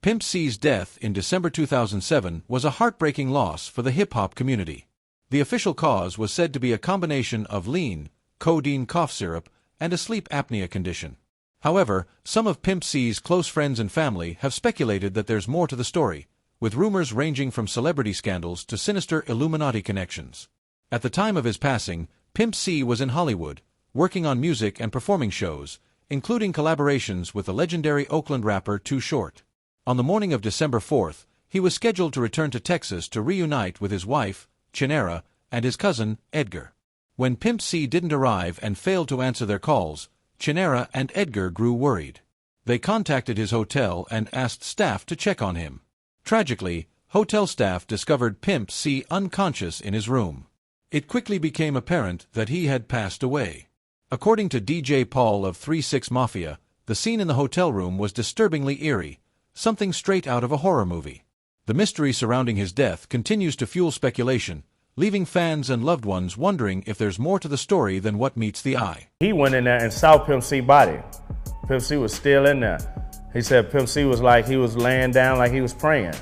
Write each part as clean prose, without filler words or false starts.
Pimp C's death in December 2007 was a heartbreaking loss for the hip-hop community. The official cause was said to be a combination of lean, codeine cough syrup, and a sleep apnea condition. However, some of Pimp C's close friends and family have speculated that there's more to the story, with rumors ranging from celebrity scandals to sinister Illuminati connections. At the time of his passing, Pimp C was in Hollywood, working on music and performing shows, including collaborations with the legendary Oakland rapper Too Short. On the morning of December 4th, he was scheduled to return to Texas to reunite with his wife, Chinera, and his cousin, Edgar. When Pimp C didn't arrive and failed to answer their calls, Chinera and Edgar grew worried. They contacted his hotel and asked staff to check on him. Tragically, hotel staff discovered Pimp C unconscious in his room. It quickly became apparent that he had passed away. According to DJ Paul of 3-6 Mafia, the scene in the hotel room was disturbingly eerie, something straight out of a horror movie. The mystery surrounding his death continues to fuel speculation, leaving fans and loved ones wondering if there's more to the story than what meets the eye. He went in there and saw Pimp C body. Pimp C was still in there. He said Pimp C was like he was laying down like he was praying.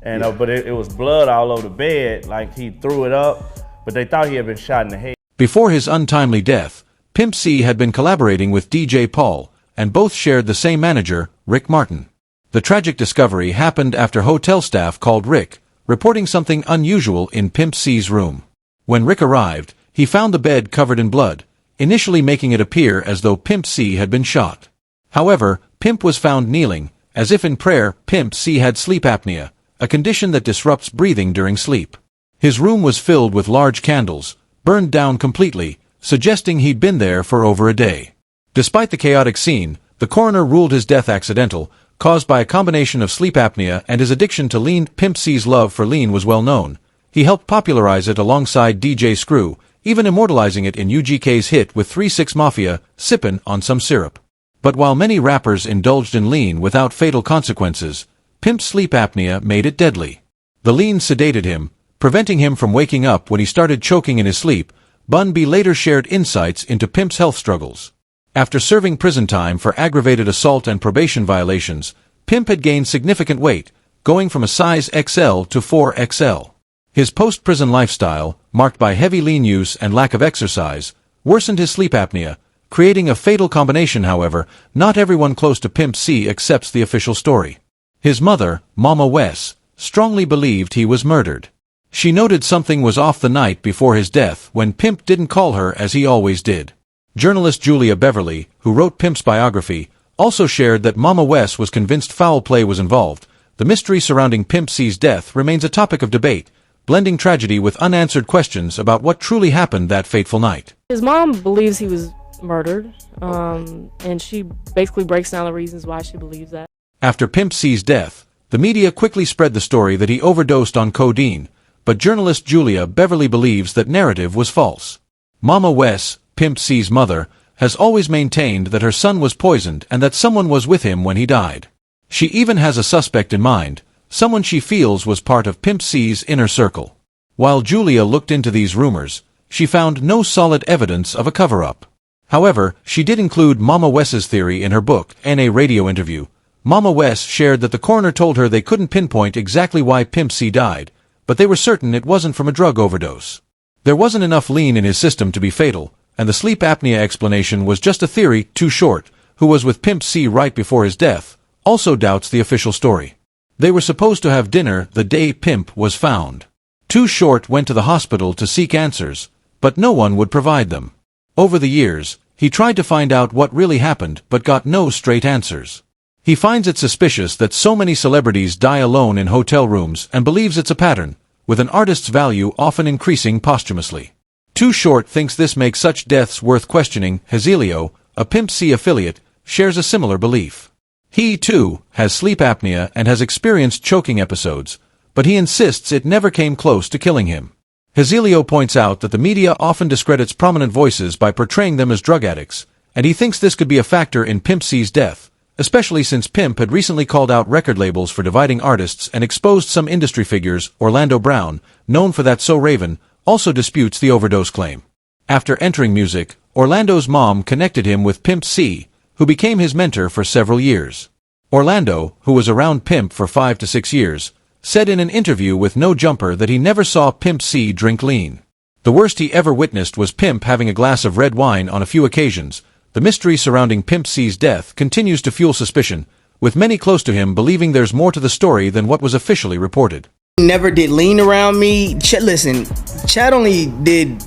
And but it was blood all over the bed, like he threw it up, but they thought he had been shot in the head. Before his untimely death, Pimp C had been collaborating with DJ Paul, and both shared the same manager, Rick Martin. The tragic discovery happened after hotel staff called Rick, reporting something unusual in Pimp C's room. When Rick arrived, he found the bed covered in blood, initially making it appear as though Pimp C had been shot. However, Pimp was found kneeling, as if in prayer. Pimp C had sleep apnea, a condition that disrupts breathing during sleep. His room was filled with large candles, burned down completely, suggesting he'd been there for over a day. Despite the chaotic scene, the coroner ruled his death accidental, caused by a combination of sleep apnea and his addiction to lean. Pimp C's love for lean was well known. He helped popularize it alongside DJ Screw, even immortalizing it in UGK's hit with 3-6 Mafia, Sippin' on Some Syrup. But while many rappers indulged in lean without fatal consequences, Pimp's sleep apnea made it deadly. The lean sedated him, preventing him from waking up when he started choking in his sleep. Bun B later shared insights into Pimp's health struggles. After serving prison time for aggravated assault and probation violations, Pimp had gained significant weight, going from a size XL to 4XL. His post-prison lifestyle, marked by heavy lean use and lack of exercise, worsened his sleep apnea, creating a fatal combination. However, not everyone close to Pimp C accepts the official story. His mother, Mama Wes, strongly believed he was murdered. She noted something was off the night before his death when Pimp didn't call her as he always did. Journalist Julia Beverly, who wrote Pimp's biography, also shared that Mama Wes was convinced foul play was involved. The mystery surrounding Pimp C's death remains a topic of debate, blending tragedy with unanswered questions about what truly happened that fateful night. His mom believes he was murdered, and she basically breaks down the reasons why she believes that. After Pimp C's death, the media quickly spread the story that he overdosed on codeine, but journalist Julia Beverly believes that narrative was false. Mama Wes, Pimp C's mother, has always maintained that her son was poisoned and that someone was with him when he died. She even has a suspect in mind, someone she feels was part of Pimp C's inner circle. While Julia looked into these rumors, she found no solid evidence of a cover-up. However, she did include Mama Wes's theory in her book. In a radio interview, Mama Wes shared that the coroner told her they couldn't pinpoint exactly why Pimp C died, but they were certain it wasn't from a drug overdose. There wasn't enough lean in his system to be fatal, and the sleep apnea explanation was just a theory. Too Short, who was with Pimp C right before his death, also doubts the official story. They were supposed to have dinner the day Pimp was found. Too Short went to the hospital to seek answers, but no one would provide them. Over the years, he tried to find out what really happened but got no straight answers. He finds it suspicious that so many celebrities die alone in hotel rooms and believes it's a pattern, with an artist's value often increasing posthumously. Too Short thinks this makes such deaths worth questioning. Hezilio, a Pimp C affiliate, shares a similar belief. He, too, has sleep apnea and has experienced choking episodes, but he insists it never came close to killing him. Hezilio points out that the media often discredits prominent voices by portraying them as drug addicts, and he thinks this could be a factor in Pimp C's death, especially since Pimp had recently called out record labels for dividing artists and exposed some industry figures. Orlando Brown, known for That So Raven, also disputes the overdose claim. After entering music, Orlando's mom connected him with Pimp C, who became his mentor for several years. Orlando, who was around Pimp for 5 to 6 years, said in an interview with No Jumper that he never saw Pimp C drink lean. The worst he ever witnessed was Pimp having a glass of red wine on a few occasions. The mystery surrounding Pimp C's death continues to fuel suspicion, with many close to him believing there's more to the story than what was officially reported. Never did lean around me. Listen, Chad only did,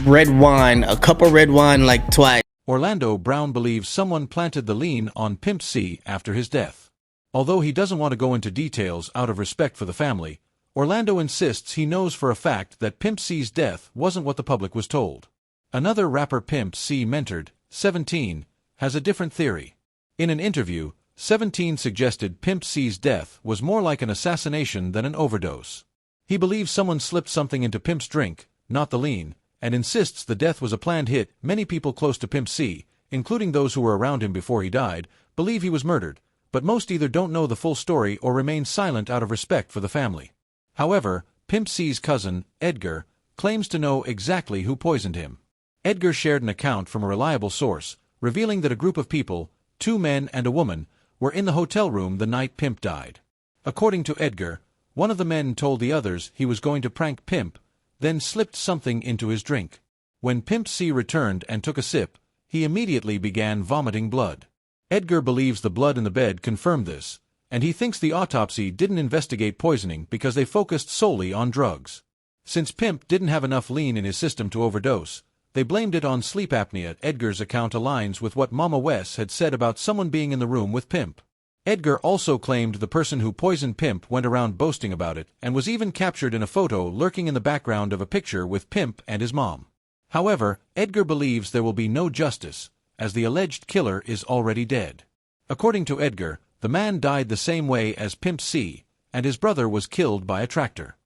red wine, a cup of red wine like twice. Orlando Brown believes someone planted the lean on Pimp C after his death. Although he doesn't want to go into details out of respect for the family, Orlando insists he knows for a fact that Pimp C's death wasn't what the public was told. Another rapper Pimp C mentored, 17, has a different theory. In an interview, 17 suggested Pimp C's death was more like an assassination than an overdose. He believes someone slipped something into Pimp's drink, not the lean, and insists the death was a planned hit. Many people close to Pimp C, including those who were around him before he died, believe he was murdered, but most either don't know the full story or remain silent out of respect for the family. However, Pimp C's cousin, Edgar, claims to know exactly who poisoned him. Edgar shared an account from a reliable source, revealing that a group of people, 2 men and a woman, were in the hotel room the night Pimp died. According to Edgar, one of the men told the others he was going to prank Pimp, then slipped something into his drink. When Pimp C returned and took a sip, he immediately began vomiting blood. Edgar believes the blood in the bed confirmed this, and he thinks the autopsy didn't investigate poisoning because they focused solely on drugs. Since Pimp didn't have enough lean in his system to overdose, they blamed it on sleep apnea. Edgar's account aligns with what Mama Wes had said about someone being in the room with Pimp. Edgar also claimed the person who poisoned Pimp went around boasting about it and was even captured in a photo lurking in the background of a picture with Pimp and his mom. However, Edgar believes there will be no justice, as the alleged killer is already dead. According to Edgar, the man died the same way as Pimp C, and his brother was killed by a tractor.